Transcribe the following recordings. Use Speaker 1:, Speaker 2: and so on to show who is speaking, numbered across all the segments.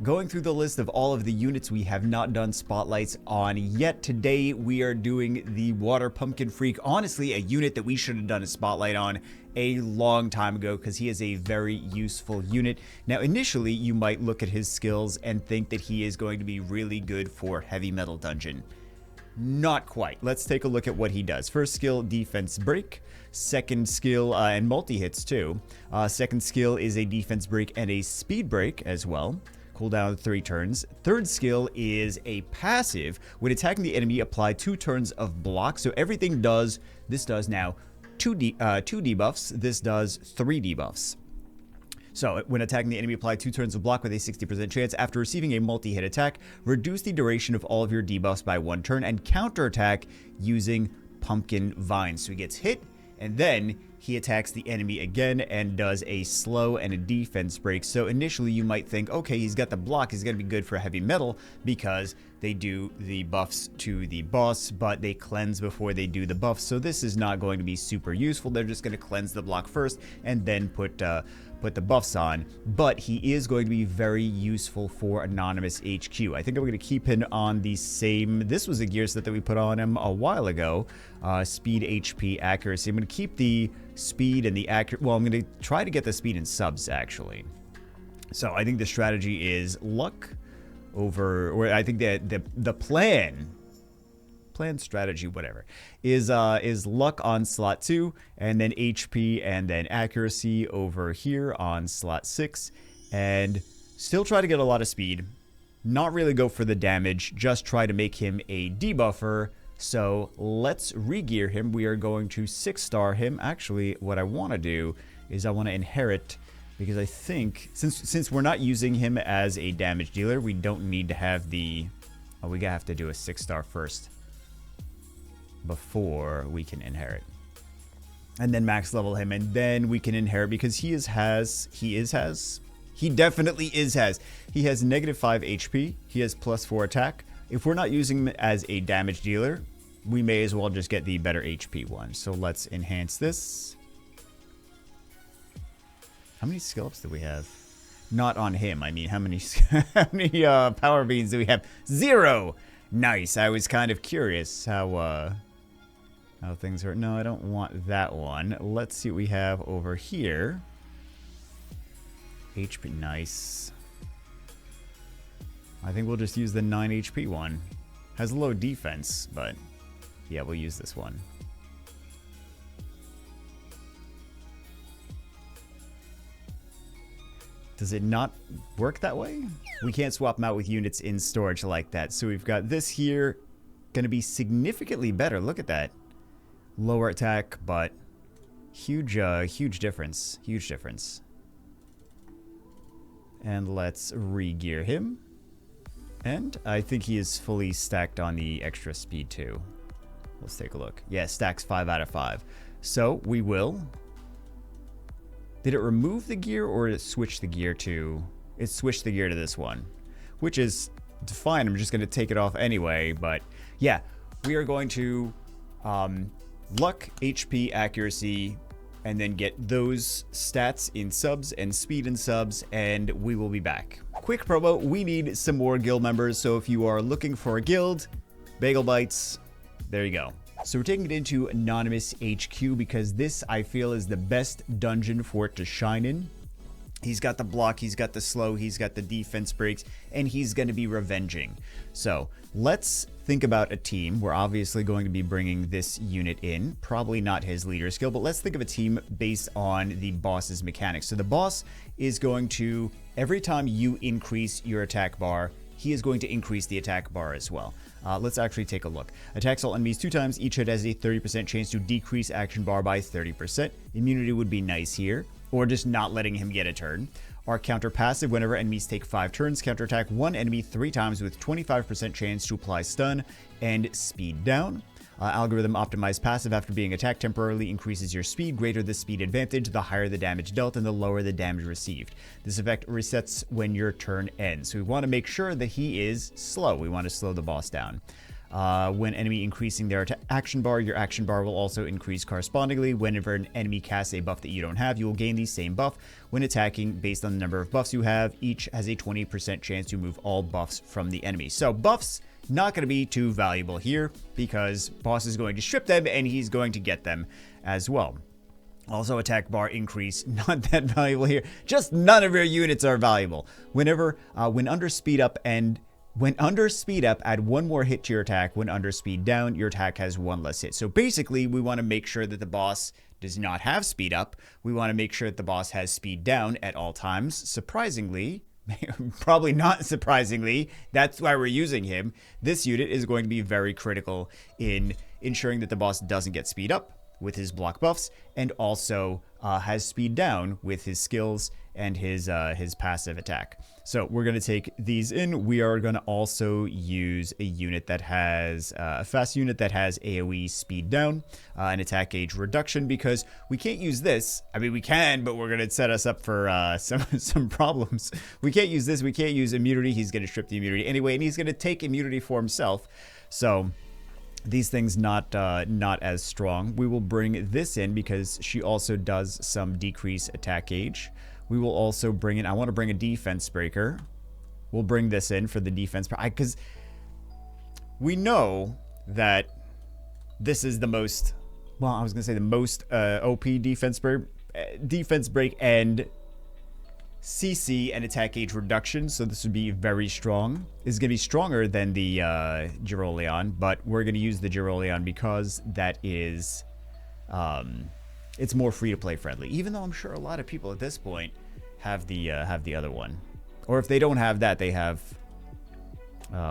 Speaker 1: Going through the list of all of the units we have not done spotlights on yet, today we are doing the Water Pumpkin Freak. Honestly, a unit that we should have done a spotlight on a long time ago because he is a very useful unit. Now, initially, you might look at his skills and think that he is going to be really good for Heavy Metal Dungeon. Not quite. Let's take a look at what he does. First skill, defense break. Second skill, and multi-hits too. Second skill is a defense break and a speed break as well. Cooldown 3 turns. Third skill is a passive. When attacking the enemy, apply 2 turns of block. So everything does, this does now 2 debuffs. This does 3 debuffs. So when attacking the enemy, apply 2 turns of block with a 60% chance. After receiving a multi-hit attack, reduce the duration of all of your debuffs by 1 turn and counterattack using Pumpkin Vine. So he gets hit, and then he attacks the enemy again and does a slow and a defense break. So initially you might think, okay, he's got the block, he's going to be good for heavy metal because they do the buffs to the boss, but they cleanse before they do the buffs. So this is not going to be super useful. They're just going to cleanse the block first and then put the buffs on. But he is going to be very useful for Anonymous HQ. I think I'm going to keep him on the same, this was a gear set that we put on him a while ago. Speed, HP, accuracy. I'm going to keep the speed and the accuracy. Well, I'm going to try to get the speed in subs, actually. So I think the strategy is luck over, or I think that the plan strategy, whatever, is luck on slot 2, and then HP and then accuracy over here on slot 6, and still try to get a lot of speed. Not really go for the damage, just try to make him a debuffer. So let's regear him. We are going to 6-star him. Actually, what I want to do is I want to inherit, because I think since we're not using him as a damage dealer, we don't need to have the, oh, we have to do a 6-star first before we can inherit, and then max level him, and then we can inherit, because he definitely has -5 HP. He has +4 attack. If we're not using him as a damage dealer, we may as well just get the better HP one. So let's enhance this. How many skill ups do we have? Not on him. I mean, how many power beans do we have? 0. Nice. I was kind of curious how things are. No, I don't want that one. Let's see what we have over here. HP. Nice. I think we'll just use the 9 HP one. Has low defense, but yeah, we'll use this one. Does it not work that way? We can't swap them out with units in storage like that. So we've got this here, going to be significantly better. Look at that. Lower attack, but huge difference. Huge difference. And let's re-gear him. And I think he is fully stacked on the extra speed too. Let's take a look. Yeah, stacks 5 out of 5. So we will. Did it remove the gear, or did it switch the gear to? It switched the gear to this one, which is fine. I'm just going to take it off anyway. But yeah, we are going to luck, HP, accuracy, and then get those stats in subs and speed in subs, and we will be back. Quick promo, we need some more guild members, so if you are looking for a guild, Bagel Bites, there you go. So we're taking it into Anonymous HQ because this, I feel, is the best dungeon for it to shine in. He's got the block, he's got the slow, he's got the defense breaks, and he's going to be revenging. So let's think about a team. We're obviously going to be bringing this unit in. Probably not his leader skill, but let's think of a team based on the boss's mechanics. So the boss is going to, every time you increase your attack bar, he is going to increase the attack bar as well. Let's actually take a look. Attacks all enemies 2 times. Each hit has a 30% chance to decrease action bar by 30%. Immunity would be nice here, or just not letting him get a turn. Our counter passive, whenever enemies take 5 turns, counterattack 1 enemy 3 times with 25% chance to apply stun and speed down. Algorithm optimized passive, after being attacked temporarily, increases your speed. Greater the speed advantage, the higher the damage dealt and the lower the damage received. This effect resets when your turn ends. So we want to make sure that he is slow. We want to slow the boss down. When enemy increasing their action bar, your action bar will also increase correspondingly. Whenever an enemy casts a buff that you don't have, you will gain the same buff when attacking based on the number of buffs you have. Each has a 20% chance to remove all buffs from the enemy. So buffs, not going to be too valuable here because boss is going to strip them and he's going to get them as well. Also, attack bar increase, not that valuable here. Just none of your units are valuable. When under speed up, add one more hit to your attack. When under speed down, your attack has one less hit. So basically, we want to make sure that the boss does not have speed up. We want to make sure that the boss has speed down at all times. Surprisingly, probably not surprisingly, that's why we're using him. This unit is going to be very critical in ensuring that the boss doesn't get speed up with his block buffs, and also has speed down with his skills and his passive attack. So we're going to take these in. We are going to also use a unit that has a fast unit that has AoE speed down, and attack gauge reduction, because we can't use this. I mean, we can, but we're going to set us up for some problems. We can't use this. We can't use immunity. He's going to strip the immunity anyway, and he's going to take immunity for himself. So these things not as strong. We will bring this in because she also does some decrease attack gauge. We will also bring in, I want to bring a defense breaker. We'll bring this in for the defense, because we know that this is the most, well, I was going to say the most OP defense break and CC and attack gauge reduction, so this would be very strong. It's going to be stronger than the Geroleon, but we're going to use the Geroleon because that is, it's more free-to-play friendly. Even though I'm sure a lot of people at this point have the other one, or if they don't have that, they have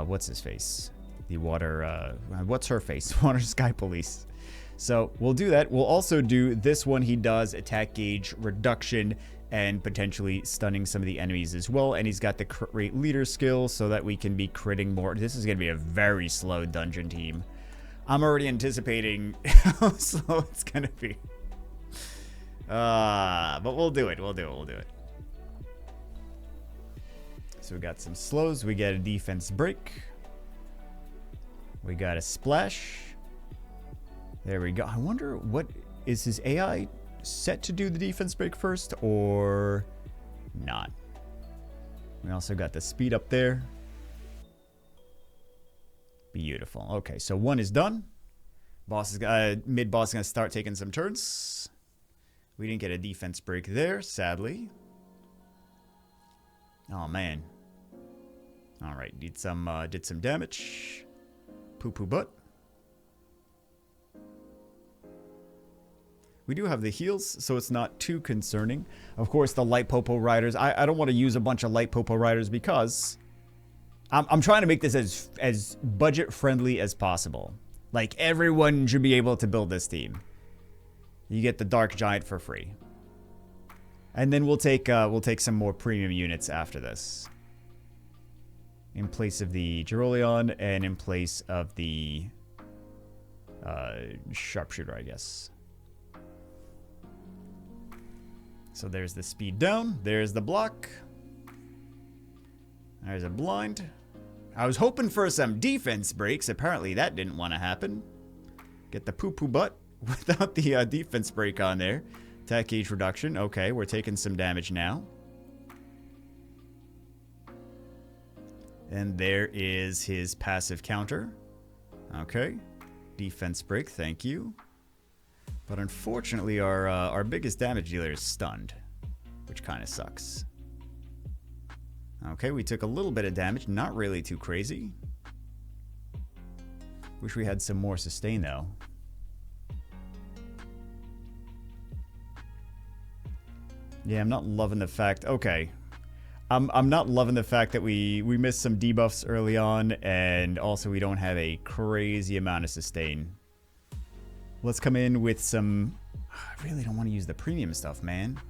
Speaker 1: what's his face? The water. What's her face? Water Sky Police. So we'll do that. We'll also do this one. He does attack gauge reduction and potentially stunning some of the enemies as well. And he's got the crit leader skill so that we can be critting more. This is going to be a very slow dungeon team. I'm already anticipating how slow it's going to be. But we'll do it. We'll do it. So we got some slows. We got a defense break. We got a splash. There we go. I wonder, what is his AI set to do the defense break first or not? We also got the speed up there. Beautiful. Okay, so one is done. Boss is mid boss is gonna start taking some turns. We didn't get a defense break there, sadly. Oh man. All right, did some damage. Poo poo butt. We do have the heals, so it's not too concerning. Of course, the light popo riders. I don't want to use a bunch of light popo riders because I'm trying to make this as budget friendly as possible. Like, everyone should be able to build this team. You get the Dark Giant for free, and then we'll take some more premium units after this, in place of the Geroleon and in place of the Sharpshooter, I guess. So there's the speed down. There's the block. There's a blind. I was hoping for some defense breaks. Apparently that didn't want to happen. Get the poo-poo butt without the defense break on there. Attack gauge reduction. Okay, we're taking some damage now. And there is his passive counter. Okay. Defense break. Thank you. But unfortunately, our biggest damage dealer is stunned, which kind of sucks. Okay, we took a little bit of damage, not really too crazy. Wish we had some more sustain, though. Yeah, I'm not loving the fact... Okay. I'm not loving the fact that we missed some debuffs early on, and also we don't have a crazy amount of sustain. Let's come in with some... I really don't want to use the premium stuff, man.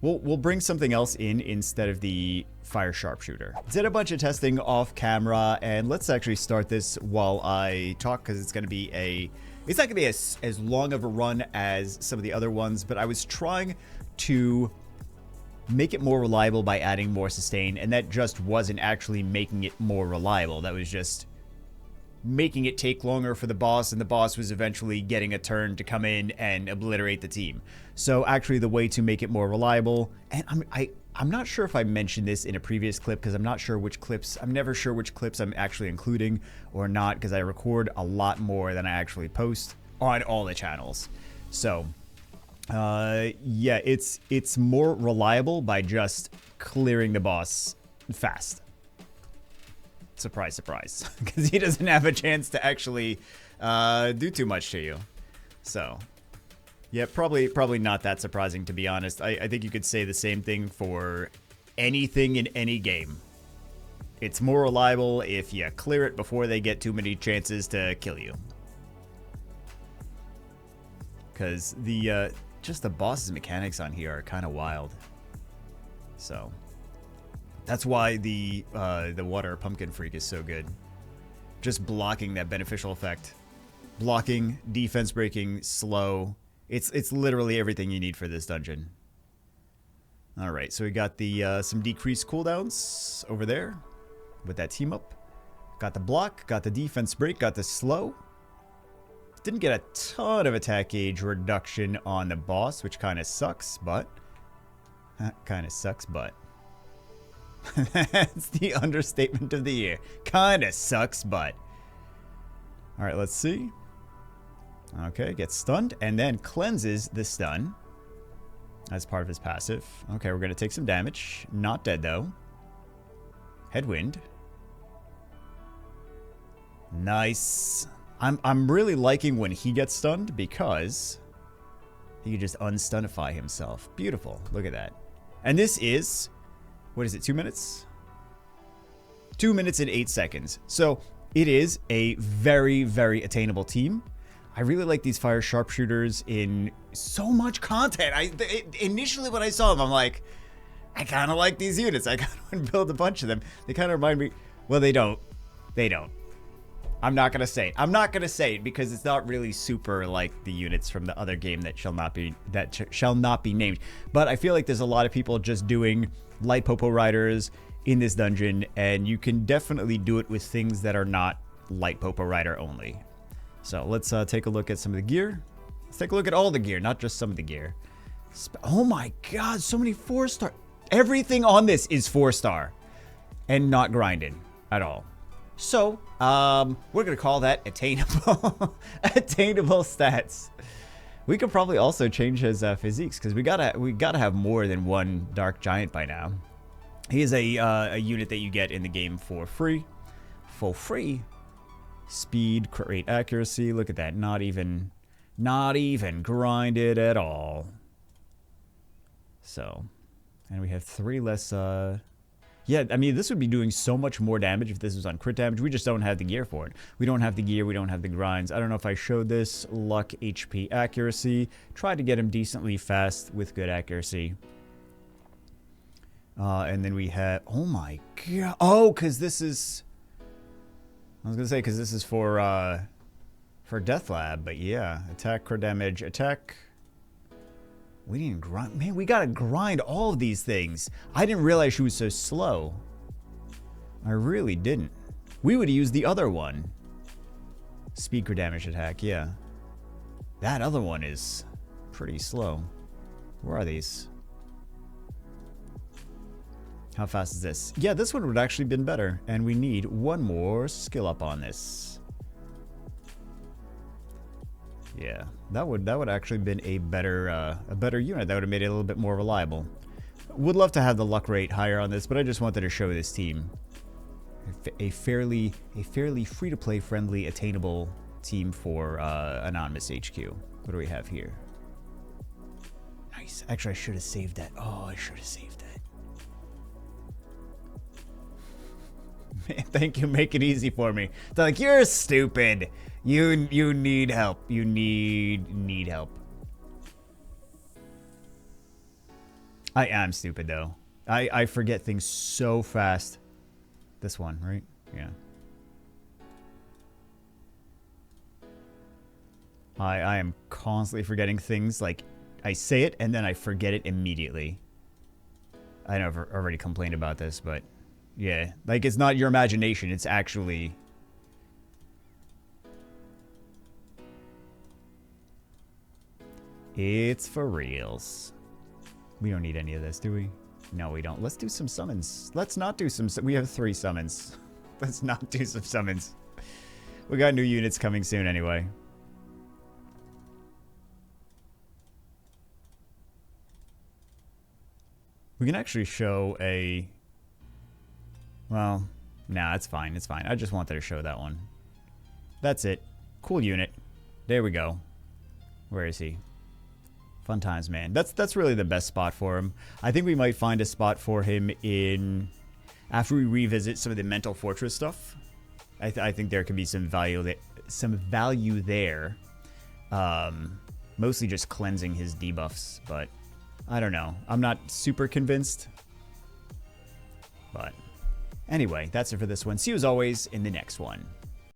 Speaker 1: We'll bring something else in instead of the fire sharpshooter. Did a bunch of testing off camera, and let's actually start this while I talk, because it's going to be a... It's not going to be as long of a run as some of the other ones, but I was trying to make it more reliable by adding more sustain, and that just wasn't actually making it more reliable. That was just making it take longer for the boss, and the boss was eventually getting a turn to come in and obliterate the team. So actually the way to make it more reliable, and I'm not sure if I mentioned this in a previous clip, because I'm never sure which clips I'm actually including or not, because I record a lot more than I actually post on all the channels. So yeah, it's more reliable by just clearing the boss fast. Surprise, surprise, because he doesn't have a chance to actually do too much to you. So yeah, probably not that surprising, to be honest. I think you could say the same thing for anything in any game. It's more reliable if you clear it before they get too many chances to kill you. Because the just the boss's mechanics on here are kind of wild. So that's why the water pumpkin freak is so good. Just blocking that beneficial effect. Blocking, defense breaking, slow. It's literally everything you need for this dungeon. Alright, so we got the some decreased cooldowns over there with that team up. Got the block, got the defense break, got the slow. Didn't get a ton of attack gauge reduction on the boss, which kind of sucks, but... That's the understatement of the year. Kinda sucks, but... Alright, let's see. Okay, gets stunned, and then cleanses the stun as part of his passive. Okay, we're going to take some damage. Not dead, though. Headwind. Nice. I'm really liking when he gets stunned, because he can just unstunify himself. Beautiful. Look at that. And this is... What is it, 2 minutes? 2 minutes and 8 seconds. So it is a very, very attainable team. I really like these fire sharpshooters in so much content. Initially when I saw them, I'm like, I kind of like these units. I kind of want to build a bunch of them. They kind of remind me... Well, they don't. They don't. I'm not going to say it. I'm not going to say it because it's not really super like the units from the other game that shall not be named. But I feel like there's a lot of people just doing light popo riders in this dungeon, and you can definitely do it with things that are not light popo rider only. So let's take a look at some of the gear. Let's take a look at all the gear, not just some of the gear. Oh my god, so many 4-star. Everything on this is 4-star and not grinded at all. So we're gonna call that attainable. Attainable stats. We could probably also change his physiques, because we gotta have more than one dark giant by now. He is a unit that you get in the game for free. For free. Speed, crit rate, accuracy. Look at that. Not even grinded at all. So, and we have 3 less. Yeah, I mean, this would be doing so much more damage if this was on crit damage. We just don't have the gear for it. We don't have the gear. We don't have the grinds. I don't know if I showed this. Luck, HP, accuracy. Tried to get him decently fast with good accuracy. And then we have... Oh my god. Oh, because this is... I was going to say, because this is for Death Lab. But yeah, attack, crit damage, attack... We didn't grind. Man, we gotta grind all of these things. I didn't realize she was so slow. I really didn't. We would use the other one. Speed, crit damage, attack, yeah. That other one is pretty slow. Where are these? How fast is this? Yeah, this one would actually been better. And we need one more skill up on this. Yeah, that would actually been a better unit. That would have made it a little bit more reliable. Would love to have the luck rate higher on this, but I just wanted to show this team a fairly free-to-play friendly, attainable team for Anonymous HQ. What do we have here? Nice. Actually, I should have saved that. Oh, I should have saved that. Man, thank you. Make it easy for me. They're like, you're stupid. You need help. You need help. I am stupid though. I forget things so fast. This one, right? Yeah. I am constantly forgetting things. Like, I say it and then I forget it immediately. I know I've already complained about this, but yeah. Like, it's not your imagination. It's actually It's for reals. We don't need any of this, do we? No, we don't. Let's do some summons. Let's not do some... We have 3 summons. Let's not do some summons. We got new units coming soon anyway. We can actually show a... Well, nah, it's fine. It's fine. I just wanted to show that one. That's it. Cool unit. There we go. Where is he? Fun times, man. That's really the best spot for him. I think we might find a spot for him in... After we revisit some of the Mental Fortress stuff. I think there could be some value there. Mostly just cleansing his debuffs, but... I don't know. I'm not super convinced. But anyway, that's it for this one. See you as always in the next one.